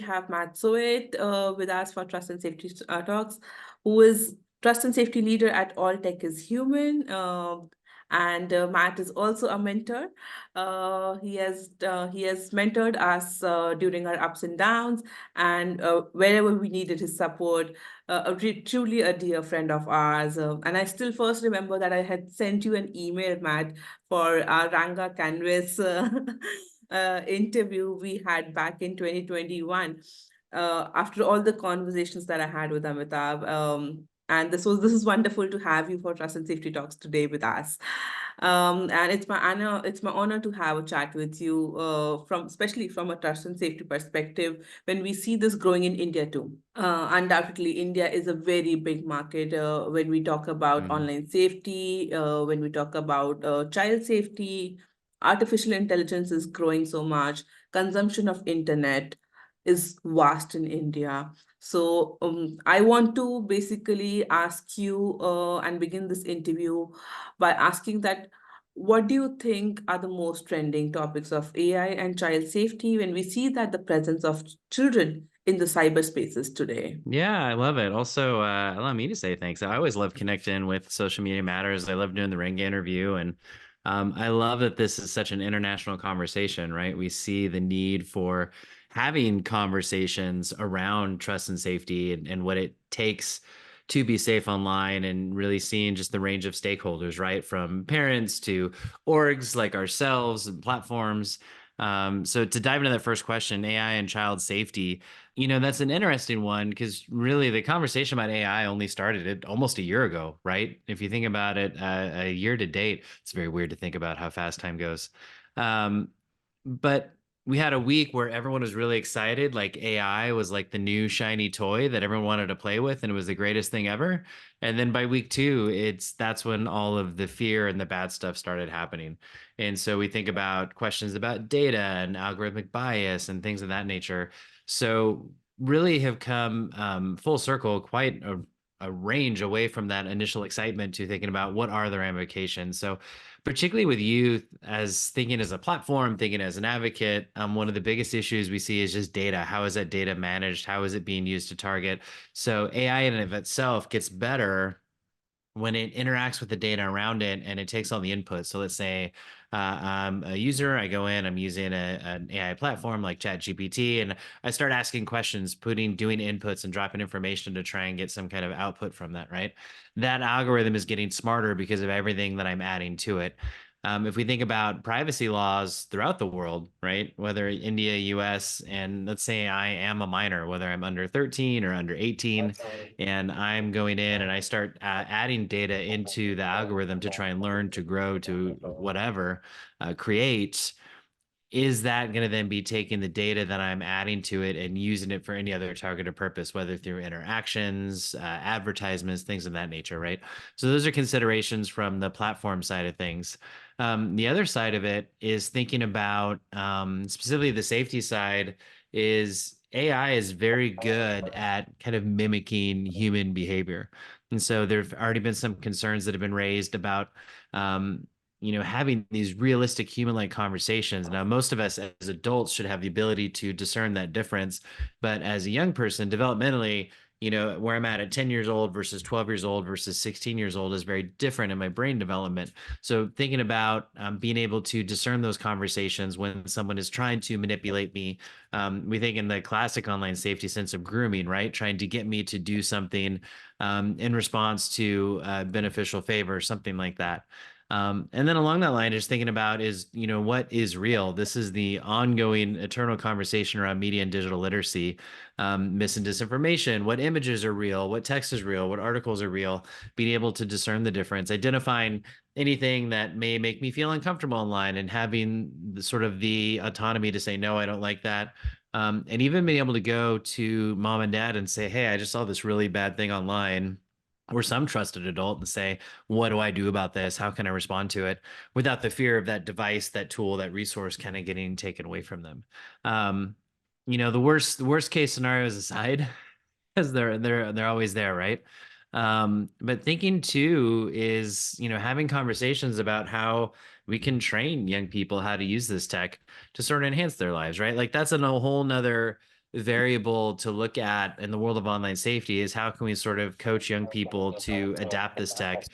have Matt Soeth with us for Trust and Safety Talks, who is Trust and Safety Leader at All Tech is Human. And Matt is also a mentor. He has mentored us during our ups and downs, and wherever we needed his support. Truly a dear friend of ours. And I still first remember that I had sent you an email, Matt, for our Ranga Canvas interview we had back in 2021. After all the conversations that I had with Amitabh, and this is wonderful to have you for Trust and Safety Talks today with us. And it's my honor to have a chat with you, especially from a trust and safety perspective, when we see this growing in India too. Undoubtedly, India is a very big market when we talk about Mhm. online safety, when we talk about child safety. Artificial intelligence is growing so much. Consumption of internet is vast in India. So I want to basically ask you and begin this interview by asking that what do you think are the most trending topics of AI and child safety when we see that the presence of children in the cyberspaces today? Yeah, I love it. Also, allow me to say thanks. I always love connecting with Social Media Matters. I love doing the Ring interview, and I love that this is such an international conversation, right? We see the need for having conversations around trust and safety and what it takes to be safe online, and really seeing just the range of stakeholders, right? From parents to orgs like ourselves and platforms. So to dive into that first question, AI and child safety, that's an interesting one because really the conversation about AI only started it almost a year ago, right? If you think about it, a year to date, it's very weird to think about how fast time goes. Um, but we had a week where everyone was really excited. Like AI was like the new shiny toy that everyone wanted to play with, and it was the greatest thing ever. And then by week two, that's when all of the fear and the bad stuff started happening. And so we think about questions about data and algorithmic bias and things of that nature. So really have come full circle, quite a range away from that initial excitement to thinking about what are the ramifications. So particularly with youth, as thinking as a platform, thinking as an advocate, one of the biggest issues we see is just data. How is that data managed? How is it being used to target? So AI in and of itself gets better when it interacts with the data around it and it takes all the inputs. So let's say I'm a user, I go in, I'm using an AI platform like ChatGPT, and I start asking questions, doing inputs and dropping information to try and get some kind of output from that, right? That algorithm is getting smarter because of everything that I'm adding to it. If we think about privacy laws throughout the world, right, whether India, US, and let's say I am a minor, whether I'm under 13 or under 18, and I'm going in and I start adding data into the algorithm to try and learn, to grow, to whatever, create, is that going to then be taking the data that I'm adding to it and using it for any other targeted purpose, whether through interactions, advertisements, things of that nature, right? So those are considerations from the platform side of things. The other side of it is thinking about specifically the safety side. Is AI is very good at kind of mimicking human behavior. And so there've already been some concerns that have been raised about having these realistic human-like conversations. Now, most of us as adults should have the ability to discern that difference. But as a young person, developmentally, where I'm at 10 years old versus 12 years old versus 16 years old is very different in my brain development. So thinking about being able to discern those conversations when someone is trying to manipulate me, we think in the classic online safety sense of grooming, right? Trying to get me to do something in response to beneficial favor, something like that. And then along that line, just thinking about is, what is real? This is the ongoing eternal conversation around media and digital literacy, mis and disinformation, what images are real, what text is real, what articles are real, being able to discern the difference, identifying anything that may make me feel uncomfortable online and having the autonomy to say, no, I don't like that. And even being able to go to mom and dad and say, hey, I just saw this really bad thing online, or some trusted adult, and say, what do I do about this? How can I respond to it without the fear of that device, that tool, that resource kind of getting taken away from them? Um, the worst case scenarios aside, because they're always there, right? But thinking too is, having conversations about how we can train young people how to use this tech to sort of enhance their lives, right? Like that's a whole nother variable to look at in the world of online safety is how can we sort of coach young people to adapt this tech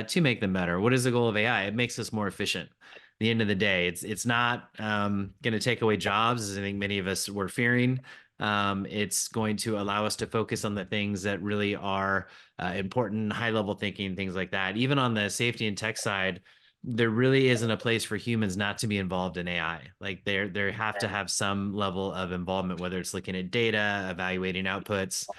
to make them better? What is the goal of AI? It makes us more efficient. At the end of the day, it's not going to take away jobs, as I think many of us were fearing. It's going to allow us to focus on the things that really are important, high level thinking, things like that. Even on the safety and tech side, there really isn't a place for humans not to be involved in AI. Like they have to have some level of involvement, whether it's looking at data, evaluating outputs.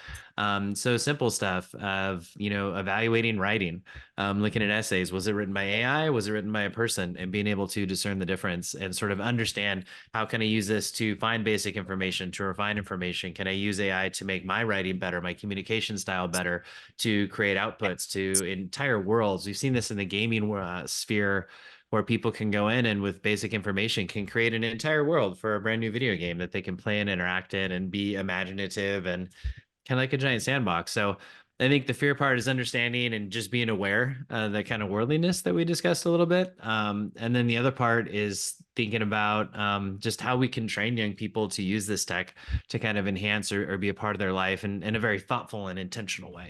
So simple stuff of, evaluating writing, looking at essays. Was it written by AI? Was it written by a person? And being able to discern the difference and sort of understand how can I use this to find basic information, to refine information? Can I use AI to make my writing better, my communication style better, to create outputs to entire worlds? We've seen this in the gaming sphere where people can go in and with basic information can create an entire world for a brand new video game that they can play and interact in and be imaginative and kind of like a giant sandbox. So I think the fear part is understanding and just being aware the kind of worldliness that we discussed a little bit. And then the other part is thinking about just how we can train young people to use this tech to kind of enhance or be a part of their life in a very thoughtful and intentional way.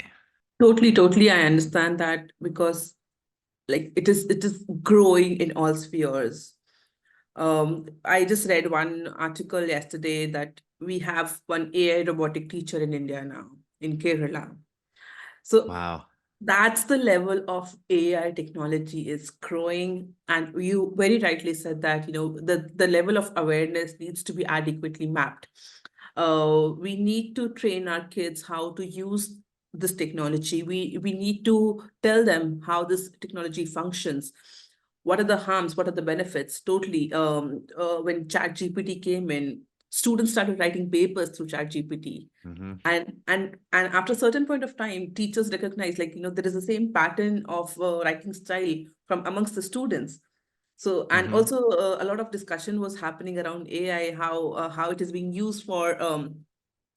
Totally, totally. I understand that because like it is growing in all spheres. I just read one article yesterday that we have one AI robotic teacher in India now, in Kerala. So Wow. that's the level of AI technology is growing. And you very rightly said that, the level of awareness needs to be adequately mapped. We need to train our kids how to use this technology. We need to tell them how this technology functions. What are the harms? What are the benefits? Totally. When ChatGPT came in, students started writing papers through ChatGPT, Hmm. and after a certain point of time, teachers recognize, like, there is the same pattern of writing style from amongst the students. So, and Hmm. also a lot of discussion was happening around AI, how it is being used for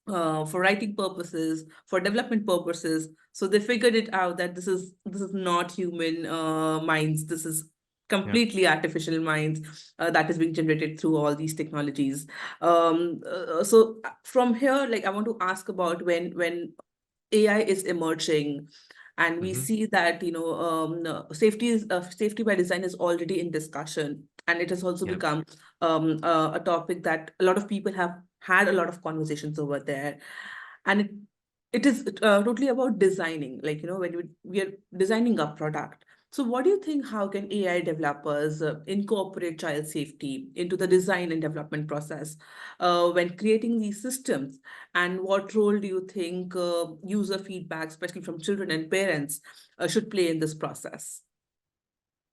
writing purposes, for development purposes. So they figured it out that this is not human minds. This is Yep. completely artificial minds that is being generated through all these technologies. So from here, like, I want to ask about when AI is emerging, and we Hmm. see that safety by design is already in discussion, and it has also Yep. become a topic that a lot of people have had a lot of conversations over there, and it is totally about designing, like, when we are designing a product. So what do you think, how can AI developers incorporate child safety into the design and development process when creating these systems? And what role do you think user feedback, especially from children and parents, should play in this process?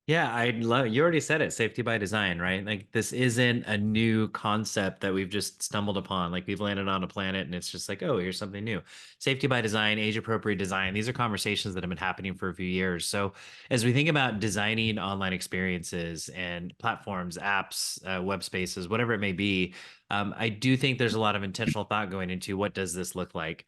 Yeah, I love you already said it, safety by design, right? Like this isn't a new concept that we've just stumbled upon. Like we've landed on a planet and it's just like, oh, here's something new. Safety by design, age appropriate design. These are conversations that have been happening for a few years. So as we think about designing online experiences and platforms, apps, web spaces, whatever it may be, I do think there's a lot of intentional thought going into what does this look like.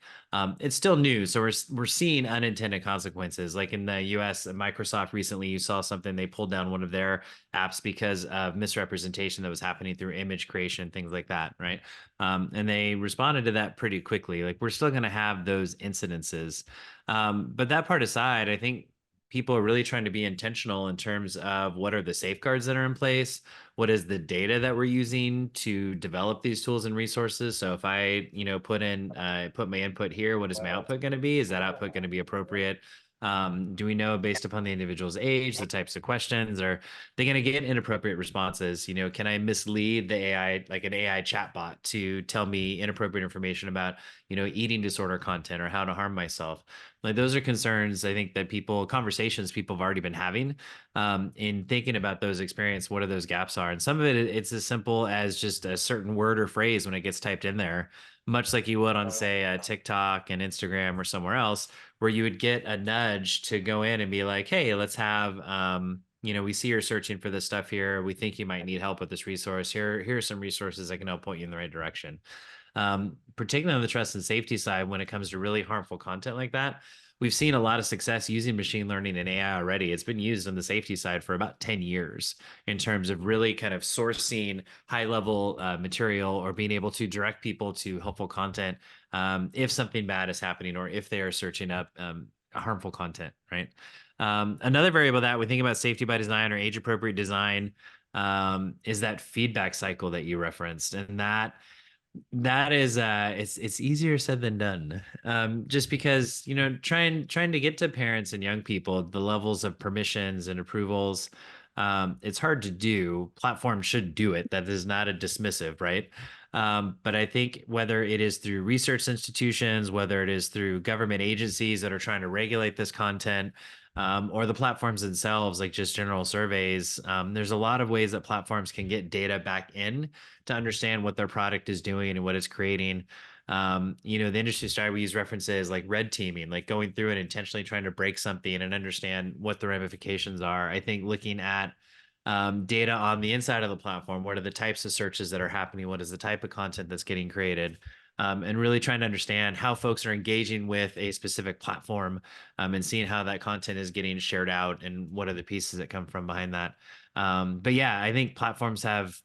It's still new, so we're seeing unintended consequences. Like in the U.S., Microsoft recently, you saw something they pulled down one of their apps because of misrepresentation that was happening through image creation, things like that, right? And they responded to that pretty quickly. Like we're still going to have those incidences, but that part aside, I think people are really trying to be intentional in terms of what are the safeguards that are in place, what is the data that we're using to develop these tools and resources. So if I, put my input here, what is my output going to be? Is that output going to be appropriate? Do we know based upon the individual's age, the types of questions, are they going to get inappropriate responses? Can I mislead the AI, like an AI chatbot, to tell me inappropriate information about, eating disorder content or how to harm myself? Like those are concerns I think that conversations people have already been having in thinking about those experience, what are those gaps are. And some of it's as simple as just a certain word or phrase when it gets typed in there, much like you would on, say, TikTok and Instagram or somewhere else, where you would get a nudge to go in and be like, hey, let's have, we see you're searching for this stuff here. We think you might need help with this resource. Here are some resources that can help point you in the right direction. particularly on the trust and safety side, when it comes to really harmful content like that. We've seen a lot of success using machine learning and AI already. It's been used on the safety side for about 10 years in terms of really kind of sourcing high level material or being able to direct people to helpful content if something bad is happening or if they are searching up harmful content, right? Another variable that we think about safety by design or age appropriate design is that feedback cycle that you referenced. And that is it's easier said than done. Just because, trying to get to parents and young people, the levels of permissions and approvals, it's hard to do. Platforms should do it. That is not a dismissive, right? But I think whether it is through research institutions, whether it is through government agencies that are trying to regulate this content, or the platforms themselves, like just general surveys, there's a lot of ways that platforms can get data back in to understand what their product is doing and what it's creating. The industry style we use references like red teaming, like going through and intentionally trying to break something and understand what the ramifications are. I think looking at data on the inside of the platform, what are the types of searches that are happening, what is the type of content that's getting created, and really trying to understand how folks are engaging with a specific platform, and seeing how that content is getting shared out and what are the pieces that come from behind that. But yeah, I think platforms have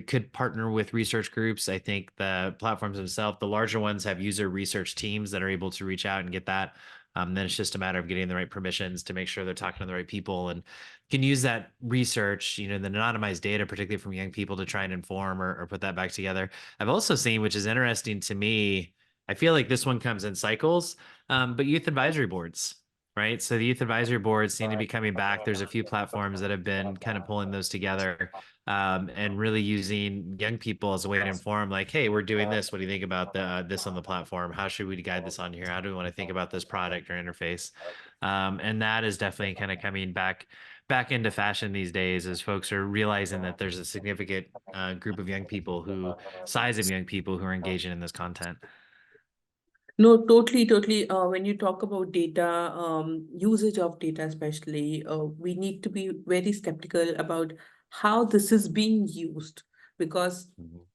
could partner with research groups. I think the platforms themselves, the larger ones, have user research teams that are able to reach out and get that. Then it's just a matter of getting the right permissions to make sure they're talking to the right people and can use that research, the anonymized data, particularly from young people, to try and inform or put that back together. I've also seen, which is interesting to me, I feel like this one comes in cycles, but youth advisory boards, right? So the youth advisory boards seem to be coming back. There's a few platforms that have been kind of pulling those together, and really using young people as a way to inform, like, hey, we're doing this. What do you think about this on the platform? How should we guide this on here? How do we want to think about this product or interface? And that is definitely kind of coming back into fashion these days as folks are realizing that there's a significant group of size of young people who are engaging in this content. No, totally, totally. When you talk about data, usage of data especially, we need to be very skeptical about how this is being used, because Mhm.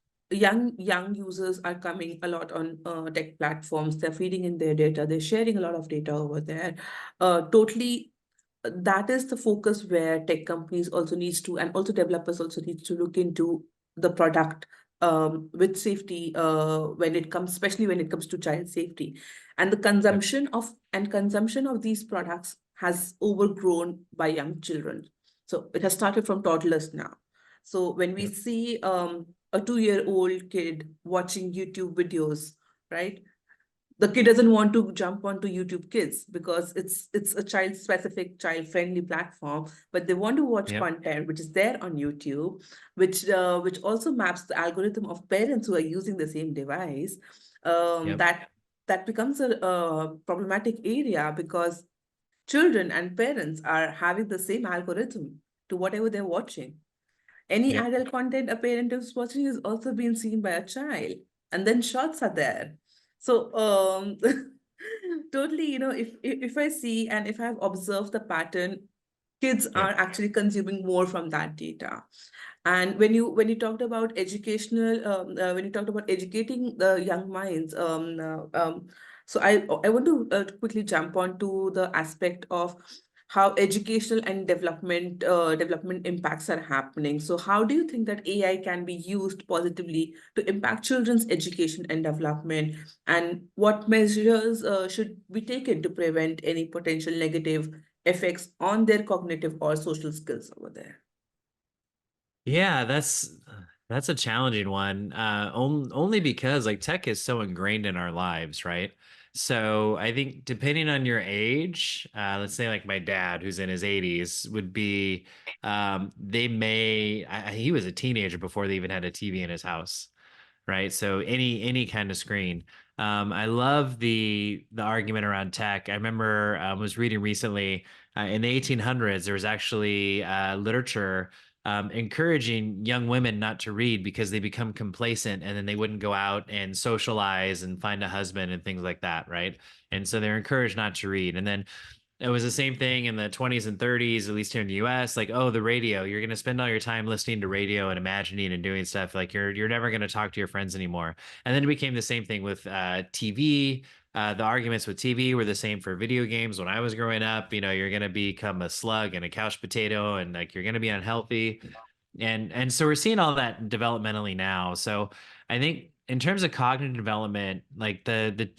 young users are coming a lot on tech platforms. They're feeding in their data. They're sharing a lot of data over there. Totally, that is the focus where tech companies also needs to, and also developers also needs to look into the product with safety, especially when it comes to child safety. And the Yep. consumption of these products has overgrown by young children. So it has started from toddlers now. So when we Yep. see a 2-year-old kid watching YouTube videos, right? The kid doesn't want to jump onto YouTube Kids because it's a child specific, child friendly platform, but they want to watch Yep. content which is there on YouTube, which also maps the algorithm of parents who are using the same device. Yep. That becomes a problematic area because children and parents are having the same algorithm to whatever they're watching. Any Yep. adult content a parent is watching is also being seen by a child, and then shots are there. So totally, if I see and if I've observed the pattern, kids are Yep. actually consuming more from that data. And when you talked about when you talked about educating the young minds, so I want to quickly jump on to the aspect of how educational and development impacts are happening. So how do you think that AI can be used positively to impact children's education and development, and what measures should be taken to prevent any potential negative effects on their cognitive or social skills over there? Yeah, that's a challenging one. Only because like tech is so ingrained in our lives, right? So I think depending on your age, let's say like my dad, who's in his 80s, would be he was a teenager before they even had a TV in his house, right? So any kind of screen. I love the argument around tech. I remember was reading recently in the 1800s there was actually literature encouraging young women not to read because they become complacent and then they wouldn't go out and socialize and find a husband and things like that, right? And so they're encouraged not to read. And then it was the same thing in the 20s and 30s, at least here in the US. Like, oh, the radio, you're going to spend all your time listening to radio and imagining and doing stuff. Like you're never going to talk to your friends anymore. And then it became the same thing with TV. The arguments with TV were the same for video games. When I was growing up, you're going to become a slug and a couch potato, and like you're going to be unhealthy. And so we're seeing all that developmentally now. So I think in terms of cognitive development, like the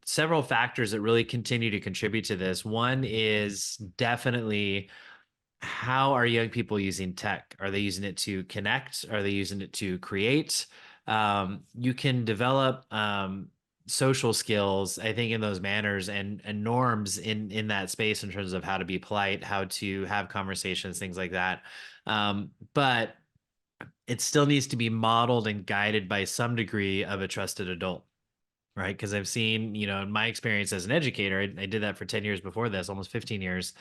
several factors that really continue to contribute to this. One is definitely, how are young people using tech? Are they using it to connect? Are they using it to create? You can develop social skills, I think, in those manners and norms in that space in terms of how to be polite, how to have conversations, things like that. But it still needs to be modeled and guided by some degree of a trusted adult, right? Because I've seen, in my experience as an educator, I did that for 10 years before this, almost 15 years,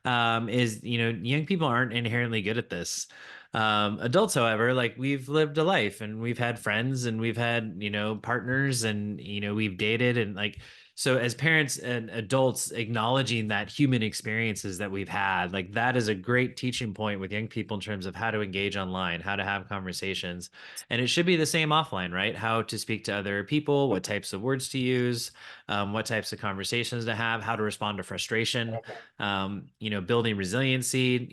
is, young people aren't inherently good at this. Adults, however, like we've lived a life and we've had friends and we've had, partners and, we've dated and like, so as parents and adults acknowledging that human experiences that we've had, like that is a great teaching point with young people in terms of how to engage online, how to have conversations. And it should be the same offline, right? How to speak to other people, what types of words to use, what types of conversations to have, how to respond to frustration, building resiliency,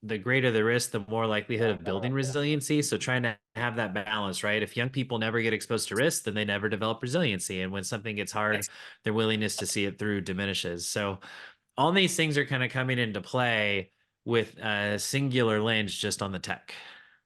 the greater the risk, the more likelihood of building resiliency. So trying to have that balance, right? If young people never get exposed to risk, then they never develop resiliency. And when something gets hard, their willingness to see it through diminishes. So all these things are kind of coming into play with a singular lens just on the tech,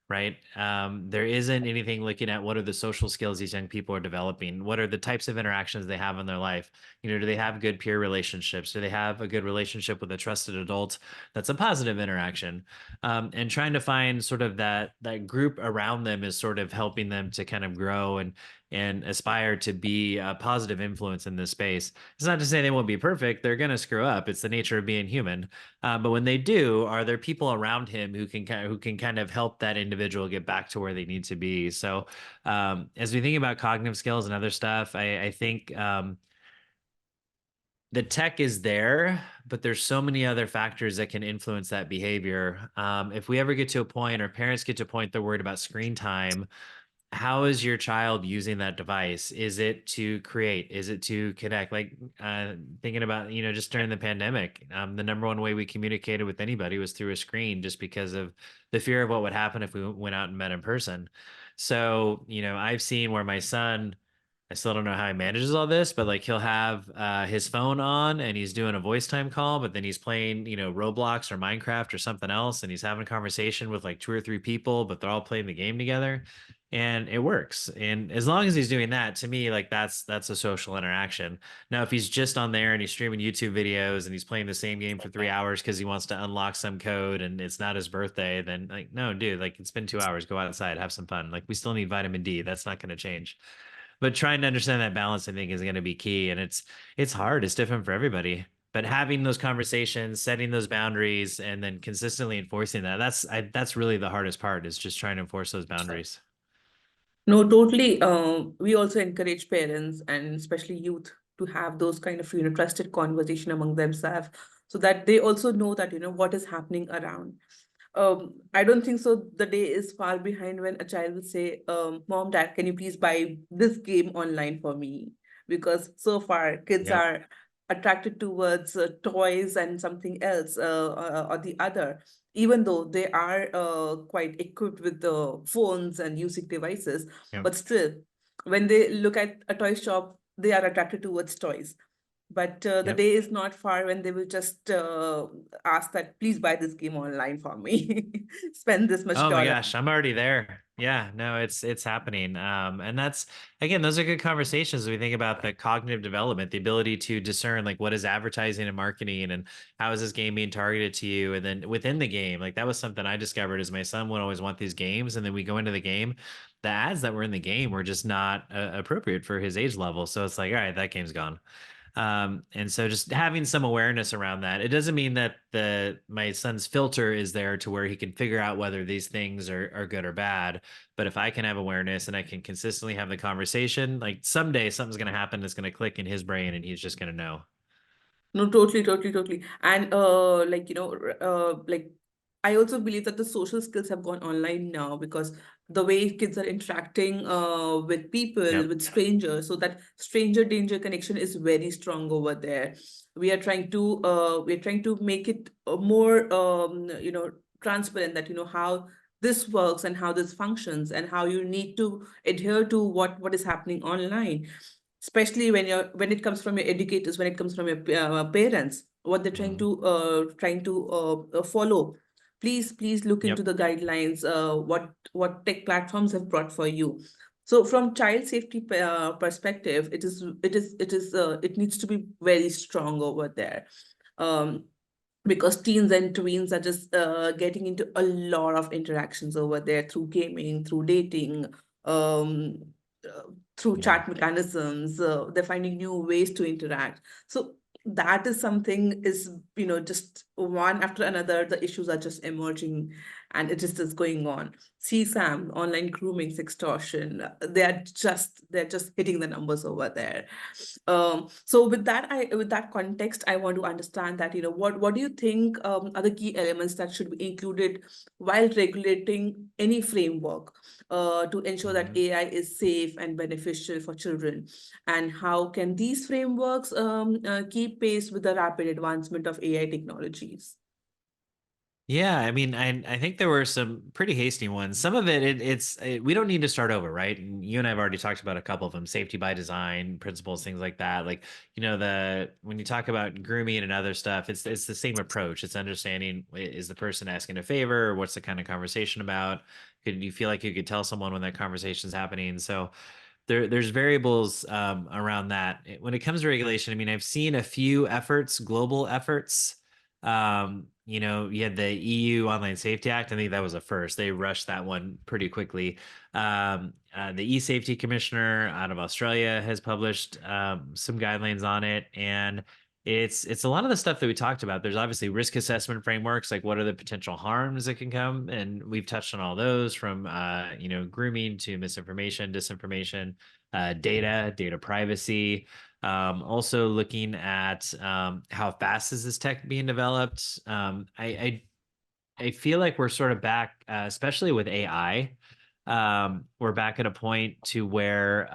right? There isn't anything looking at what are the social skills these young people are developing, what are the types of interactions they have in their life. Do they have good peer relationships, do they have a good relationship with a trusted adult that's a positive interaction, and trying to find sort of that group around them is sort of helping them to kind of grow and aspire to be a positive influence in this space. It's not to say they won't be perfect. They're going to screw up. It's the nature of being human. But when they do, are there people around him who can kind of help that individual get back to where they need to be? So as we think about cognitive skills and other stuff, I think the tech is there, but there's so many other factors that can influence that behavior. If we ever get to a point, or parents get to a point, they're worried about screen time, how is your child using that device? Is it to create? Is it to connect? Like thinking about, just during the pandemic, the number one way we communicated with anybody was through a screen, just because of the fear of what would happen if we went out and met in person. So, I've seen where my son, I still don't know how he manages all this, but like he'll have his phone on and he's doing a voice time call, but then he's playing, Roblox or Minecraft or something else, and he's having a conversation with like two or three people, but they're all playing the game together, and it works. And as long as he's doing that, to me, like that's a social interaction. Now, if he's just on there and he's streaming YouTube videos and he's playing the same game for 3 hours because he wants to unlock some code and it's not his birthday, then like, no, dude, like it's been 2 hours. Go outside, have some fun. Like we still need vitamin D. That's not going to change. But trying to understand that balance, I think, is going to be key. And it's hard. It's different for everybody. But having those conversations, setting those boundaries, and then consistently enforcing that's really the hardest part, is just trying to enforce those boundaries. No, totally. We also encourage parents and especially youth to have those kind of, trusted conversation among themselves so that they also know that, what is happening around. I don't think so. The day is far behind when a child will say, Mom, Dad, can you please buy this game online for me? Because so far, kids Yep. are attracted towards toys and something else or the other, even though they are quite equipped with the phones and music devices. Yep. But still, when they look at a toy shop, they are attracted towards toys. But the Yep. day is not far when they will just ask that, please buy this game online for me, spend this much Oh my dollar. gosh, I'm already there. Yeah, no, it's happening. And that's, again, those are good conversations as we think about the cognitive development, the ability to discern like what is advertising and marketing and how is this game being targeted to you. And then within the game, like that was something I discovered, is my son would always want these games, and then we go into the game, the ads that were in the game were just not appropriate for his age level. So it's like, all right, that game's gone. And so just having some awareness around that. It doesn't mean that my son's filter is there to where he can figure out whether these things are good or bad. But if I can have awareness and I can consistently have the conversation, like someday something's going to happen that's going to click in his brain and he's just going to know. No, totally, totally, totally. And like like I also believe that the social skills have gone online now because the way kids are interacting with people, Yep. with strangers, so that stranger danger connection is very strong over there. We're trying to make it more transparent, that how this works and how this functions and how you need to adhere to what is happening online, especially when it comes from your educators, when it comes from your parents, what they're trying Mhm. to follow. Please look into Yep. the guidelines, what tech platforms have brought for you. So from child safety perspective, it needs to be very strong over there. um, because teens and tweens are just getting into a lot of interactions over there through gaming, through dating, um, uh, through Yeah. chat mechanisms. They're finding new ways to interact. So that is something is, just one after another, the issues are just emerging and it just is going on. CSAM, online grooming, sextortion, they're just hitting the numbers over there. So with that context, I want to understand that, what do you think are the key elements that should be included while regulating any framework to ensure that Mhm. AI is safe and beneficial for children? And how can these frameworks keep pace with the rapid advancement of AI technologies? Yeah, I mean, I think there were some pretty hasty ones. Some of we don't need to start over, right? And you and I have already talked about a couple of them, safety by design principles, things like that. Like, the when you talk about grooming and other stuff, it's the same approach. It's understanding, is the person asking a favor, or what's the kind of conversation about? Could you feel like you could tell someone when that conversation's happening? So there's variables around that. When it comes to regulation, I mean, I've seen a few efforts, global efforts. You had the EU Online Safety Act. I think that was a first. They rushed that one pretty quickly. The e-safety commissioner out of Australia has published some guidelines on it, and it's a lot of the stuff that we talked about. There's obviously risk assessment frameworks, like what are the potential harms that can come, and we've touched on all those, from grooming to misinformation, disinformation, data privacy. Also looking at how fast is this tech being developed. I feel like we're sort of back, especially with AI. We're back at a point to where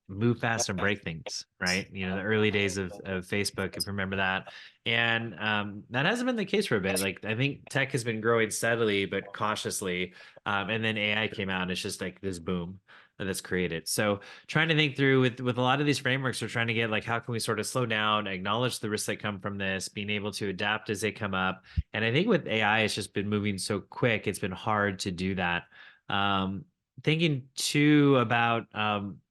move fast and break things, right? The early days of Facebook, if you remember that. And that hasn't been the case for a bit. Like, I think tech has been growing steadily but cautiously. And then AI came out, and it's just like this boom that's created. So trying to think through with a lot of these frameworks, we're trying to get, like, how can we sort of slow down, acknowledge the risks that come from this, being able to adapt as they come up. And I think with AI, it's just been moving so quick, it's been hard to do that. um, Thinking too about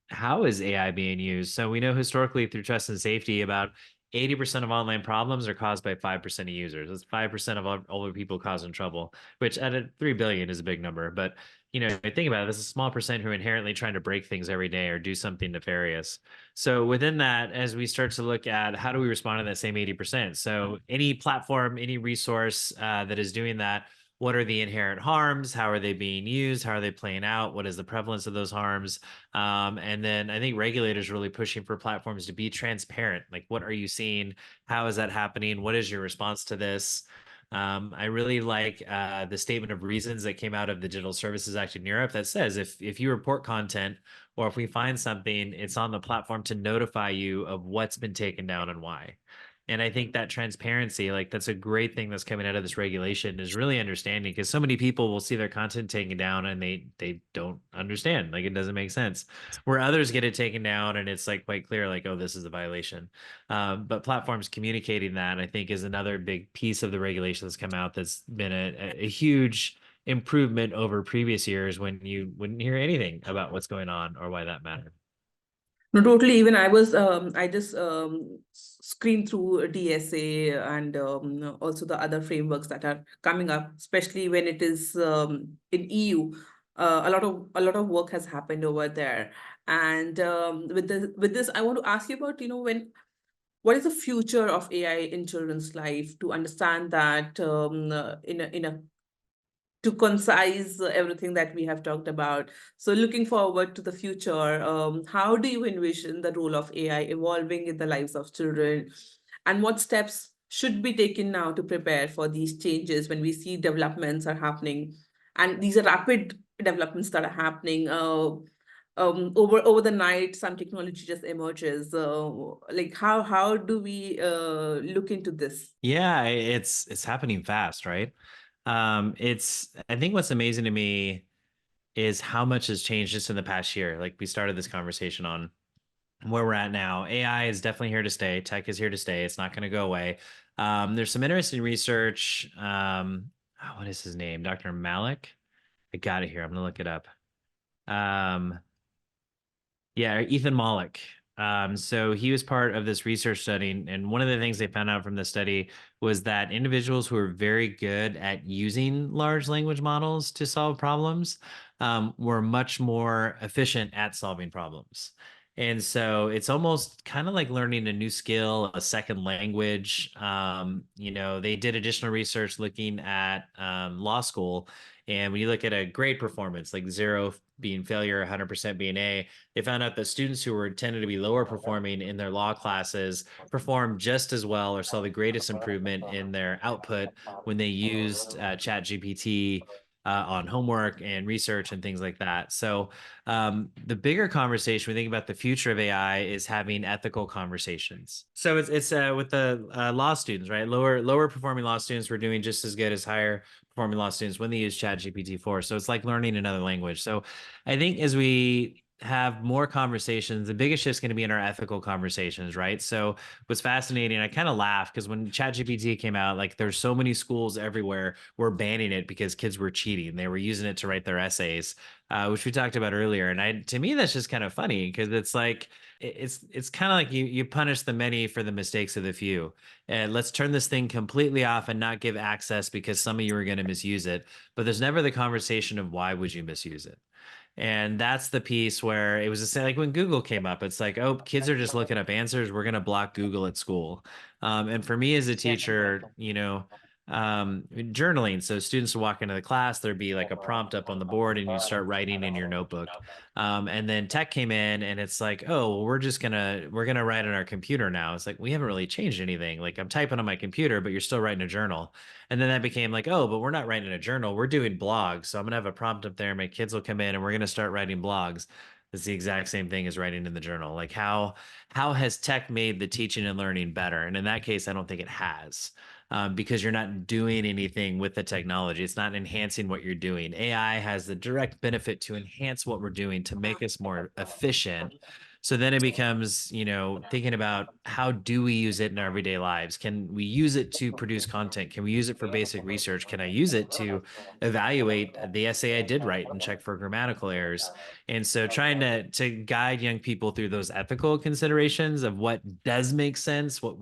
how is AI being used. So we know historically through trust and safety, about 80% of online problems are caused by 5% of users. That's 5% of all the people causing trouble, which at 3 billion is a big number. But think about it, this is a small percent who are inherently trying to break things every day or do something nefarious. So within that, as we start to look at how do we respond to that same 80%? So any platform, any resource that is doing that, what are the inherent harms? How are they being used? How are they playing out? What is the prevalence of those harms? And then I think regulators are really pushing for platforms to be transparent. Like, what are you seeing? How is that happening? What is your response to this? I really like the statement of reasons that came out of the Digital Services Act in Europe that says if you report content, or if we find something, it's on the platform to notify you of what's been taken down and why. And I think that transparency, like, that's a great thing that's coming out of this regulation, is really understanding, because so many people will see their content taken down and they don't understand, like, it doesn't make sense. Where others get it taken down and it's like quite clear, like, oh, this is a violation. But platforms communicating that, I think, is another big piece of the regulation that's come out, that's been a huge improvement over previous years when you wouldn't hear anything about what's going on or why that mattered. No, totally. Even I just screened through DSA and also the other frameworks that are coming up, especially when it is in EU. A lot of work has happened over there, and with this, I want to ask you about, what is the future of AI in children's life, to understand that in a to concise everything that we have talked about. So, looking forward to the future, how do you envision the role of AI evolving in the lives of children? and what steps should be taken now to prepare for these changes when we see developments are happening, and these are rapid developments that are happening. Over the night, some technology just emerges. Like how do we look into this? Yeah, it's happening fast, right? It's I think what's amazing to me is how much has changed just in the past year. Like we started this conversation on where we're at now. AI is definitely here to stay. Tech is here to stay. It's not going to go away. There's some interesting research. What is his name? Dr. Malik. I got it here. I'm going to look it up. Um, yeah, Ethan Malik. So he was part of this research study, and one of the things they found out from the study was that individuals who are very good at using large language models to solve problems were much more efficient at solving problems. And so it's almost kind of like learning a new skill, a second language. They did additional research looking at law school. And when you look at a grade performance, like 0 being failure, 100% being A, they found out that students who were tended to be lower performing in their law classes performed just as well or saw the greatest improvement in their output when they used chat gpt on homework and research and things like that. So the bigger conversation we think about the future of AI is having ethical conversations. So it's with the law students, right? Lower performing law students were doing just as good as higher performing law students when they use chat gpt-4. So it's like learning another language. So I think as we have more conversations, the biggest shift is going to be in our ethical conversations, right? So what's fascinating, I kind of laugh because when ChatGPT came out, like there's so many schools everywhere were banning it because kids were cheating. They were using it to write their essays, which we talked about earlier. And to me, that's just kind of funny because it's like it's kind of like you punish the many for the mistakes of the few. And let's turn this thing completely off and not give access because some of you are going to misuse it. But there's never the conversation of why would you misuse it? And that's the piece where it was the same like when Google came up. It's like, oh, kids are just looking up answers. We're going to block Google at school. And for me as a teacher, journaling. So students would walk into the class, there'd be like a prompt up on the board, and you start writing in your notebook. And then tech came in, and it's like, oh, well, we're gonna write on our computer now. It's like we haven't really changed anything. Like I'm typing on my computer, but you're still writing a journal. And then that became like, oh, but we're not writing a journal. We're doing blogs. So I'm gonna have a prompt up there. My kids will come in and we're gonna start writing blogs. It's the exact same thing as writing in the journal. Like how has tech made the teaching and learning better? And in that case, I don't think it has. Because you're not doing anything with the technology. It's not enhancing what you're doing. AI has the direct benefit to enhance what we're doing to make us more efficient. So then it becomes, thinking about how do we use it in our everyday lives? Can we use it to produce content? Can we use it for basic research? Can I use it to evaluate the essay I did write and check for grammatical errors? And so trying to guide young people through those ethical considerations of what does make sense, what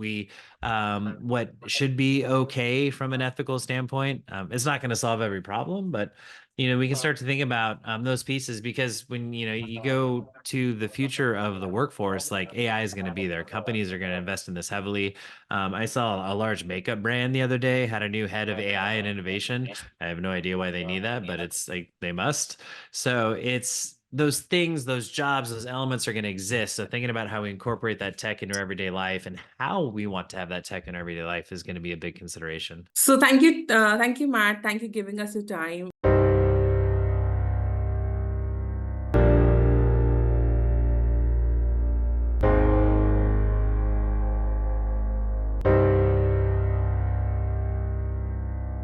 should be okay from an ethical standpoint. It's not going to solve every problem, but we can start to think about those pieces because when you go to the future of the workforce, like AI is going to be there. Companies are going to invest in this heavily. I saw a large makeup brand the other day had a new head of AI and innovation. I have no idea why they need that, but it's like they must. So it's those things, those jobs, those elements are going to exist. So thinking about how we incorporate that tech into our everyday life and how we want to have that tech in our everyday life is going to be a big consideration. So thank you, Matt. Thank you giving us your time.